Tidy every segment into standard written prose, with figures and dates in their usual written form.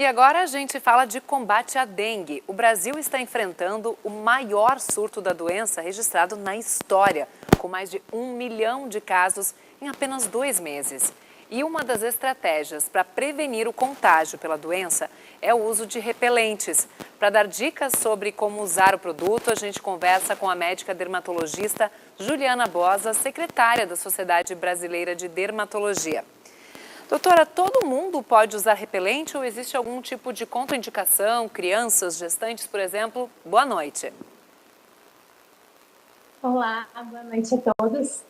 E agora a gente fala de combate à dengue. O Brasil está enfrentando o maior surto da doença registrado na história, com mais de 1 milhão de casos em apenas 2 meses. E uma das estratégias para prevenir o contágio pela doença é o uso de repelentes. Para dar dicas sobre como usar o produto, a gente conversa com a médica dermatologista Juliana Bosa, secretária da Sociedade Brasileira de Dermatologia. Doutora, todo mundo pode usar repelente ou existe algum tipo de contraindicação? Crianças, gestantes, por exemplo? Boa noite. Olá, boa noite a todos.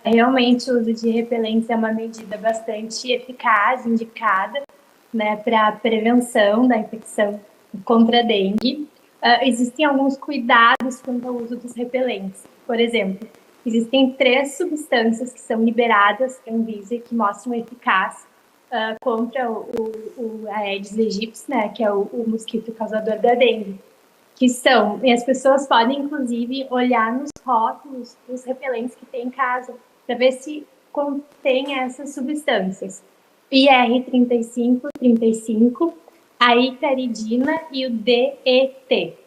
Realmente o uso de repelentes é uma medida bastante eficaz, indicada, né, para a prevenção da infecção contra a dengue. Existem alguns cuidados quanto ao uso dos repelentes. Por exemplo, existem 3 substâncias que são liberadas para a Anvisa que mostram eficácia contra o Aedes aegypti, né, que é o mosquito causador da dengue. E as pessoas podem, inclusive, olhar nos rótulos dos repelentes que tem em casa, para ver se contém essas substâncias. IR35, 35, a icaridina e o DET.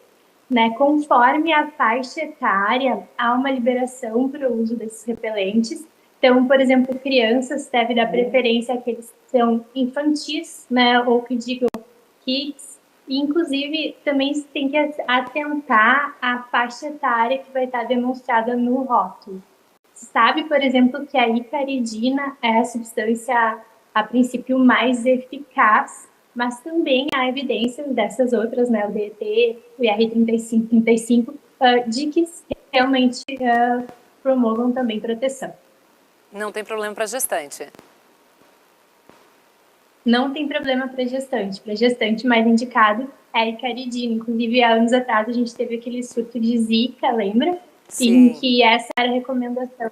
Né? Conforme a faixa etária, há uma liberação para o uso desses repelentes. Então, por exemplo, crianças devem dar preferência àqueles que são infantis, né? Ou que digam kids. E, inclusive, também se tem que atentar à faixa etária que vai estar demonstrada no rótulo. Se sabe, por exemplo, que a icaridina é a substância, a princípio, mais eficaz, mas também há evidências dessas outras, né, o DET, o IR35, 35, de que realmente promovam também proteção. Não tem problema para gestante? Não tem problema para gestante. Para gestante, mais indicado é a icaridina. Inclusive, há anos atrás, a gente teve aquele surto de Zika, lembra? Sim. Em que essa era a recomendação.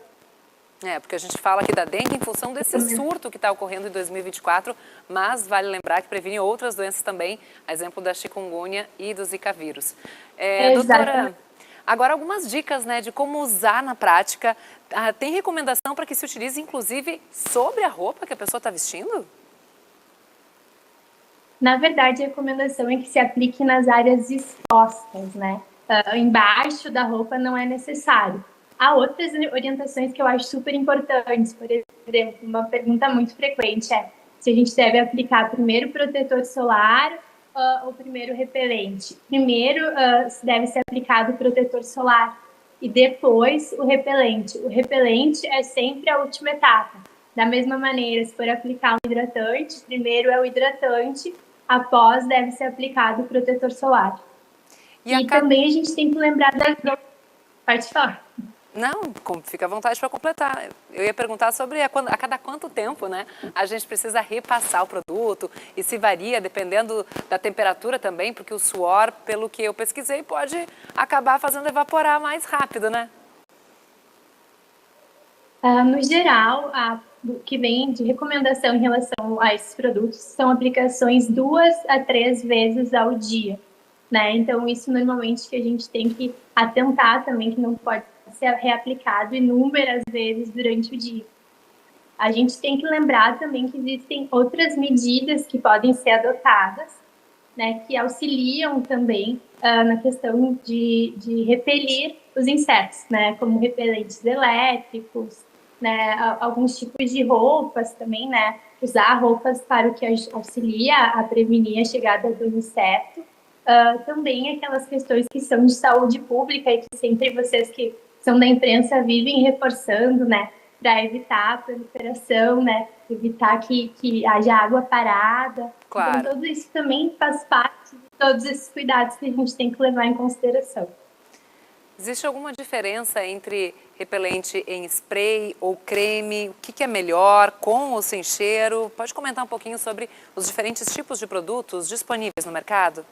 Porque a gente fala aqui da dengue em função desse surto que está ocorrendo em 2024, mas vale lembrar que previne outras doenças também, a exemplo da chikungunya e do Zika vírus. Doutora, agora algumas dicas, né, de como usar na prática. Tem recomendação para que se utilize, inclusive, sobre a roupa que a pessoa está vestindo? Na verdade, a recomendação é que se aplique nas áreas expostas, né? Embaixo da roupa não é necessário. Há outras orientações que eu acho super importantes. Por exemplo, uma pergunta muito frequente é se a gente deve aplicar primeiro protetor solar ou primeiro repelente. Primeiro deve ser aplicado o protetor solar e depois o repelente. O repelente é sempre a última etapa. Da mesma maneira, se for aplicar um hidratante, primeiro é o hidratante, após deve ser aplicado o protetor solar. E também a gente tem que lembrar das... Pode falar. Não, fica à vontade para completar. Eu ia perguntar sobre a cada quanto tempo, né, a gente precisa repassar o produto e se varia dependendo da temperatura também, porque o suor, pelo que eu pesquisei, pode acabar fazendo evaporar mais rápido, né? No geral, o que vem de recomendação em relação a esses produtos são aplicações 2 a 3 vezes ao dia, né? Então, isso normalmente que a gente tem que atentar também, que não pode ser reaplicado inúmeras vezes durante o dia. A gente tem que lembrar também que existem outras medidas que podem ser adotadas, né, que auxiliam também na questão de repelir os insetos, né, como repelentes elétricos, né, alguns tipos de roupas também, né, usar roupas para o que auxilia a prevenir a chegada do inseto. Também aquelas questões que são de saúde pública e que sempre vocês que são da imprensa vivem reforçando, né, para evitar a proliferação, né, evitar que haja água parada. Claro. Então, tudo isso também faz parte de todos esses cuidados que a gente tem que levar em consideração. Existe alguma diferença entre repelente em spray ou creme? O que é melhor, com ou sem cheiro? Pode comentar um pouquinho sobre os diferentes tipos de produtos disponíveis no mercado?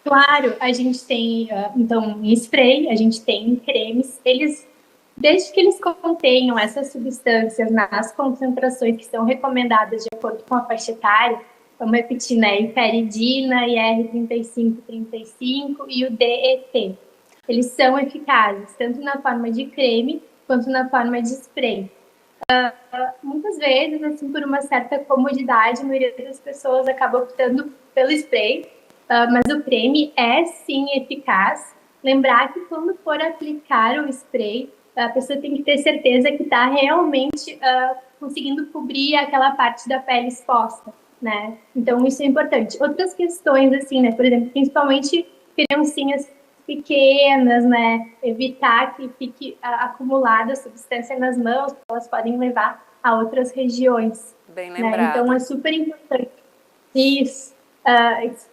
Claro, a gente tem, então, em spray, a gente tem cremes, desde que eles contenham essas substâncias nas concentrações que são recomendadas de acordo com a faixa etária, vamos repetir, né, icaridina, IR35, 35 e o DET. Eles são eficazes, tanto na forma de creme quanto na forma de spray. Muitas vezes, assim, por uma certa comodidade, a maioria das pessoas acaba optando pelo spray, mas o creme é sim eficaz. Lembrar que quando for aplicar o spray, a pessoa tem que ter certeza que está realmente conseguindo cobrir aquela parte da pele exposta, né? Então isso é importante. Outras questões, assim, né? Por exemplo, principalmente criancinhas pequenas, né? Evitar que fique acumulada substância nas mãos, porque elas podem levar a outras regiões. Bem Né? Então lembrado. é super importante isso.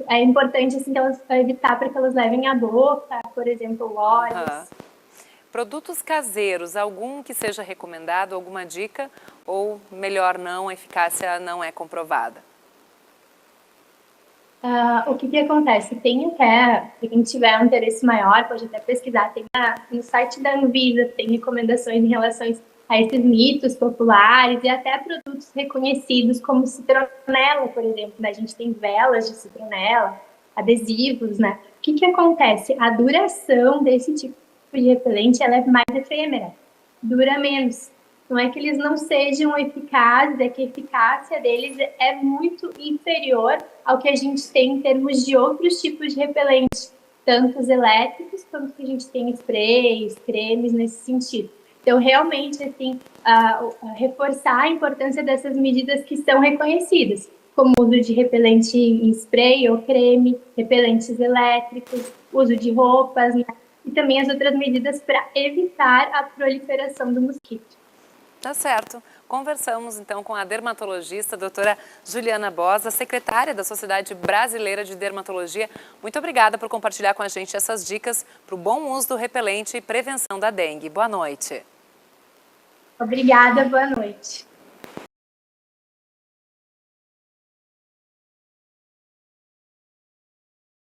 É importante assim, que elas evitar para que elas levem à boca, por exemplo, óleos. Produtos caseiros, algum que seja recomendado, alguma dica? Ou melhor não, a eficácia não é comprovada? O que acontece? Tem até, quem tiver um interesse maior, pode até pesquisar, tem no site da Anvisa, tem recomendações em relação a esses mitos populares e até produtos reconhecidos como citronela, por exemplo, né? A gente tem velas de citronela, adesivos, né? O que acontece? A duração desse tipo de repelente, ela é mais efêmera, dura menos. Não é que eles não sejam eficazes, é que a eficácia deles é muito inferior ao que a gente tem em termos de outros tipos de repelentes, tanto os elétricos quanto que a gente tem sprays, cremes nesse sentido. Então, realmente, assim, reforçar a importância dessas medidas que são reconhecidas, como o uso de repelente em spray ou creme, repelentes elétricos, uso de roupas, né? E também as outras medidas para evitar a proliferação do mosquito. Tá certo. Conversamos então com a dermatologista, a doutora Juliana Bosa, secretária da Sociedade Brasileira de Dermatologia. Muito obrigada por compartilhar com a gente essas dicas para o bom uso do repelente e prevenção da dengue. Boa noite. Obrigada, boa noite.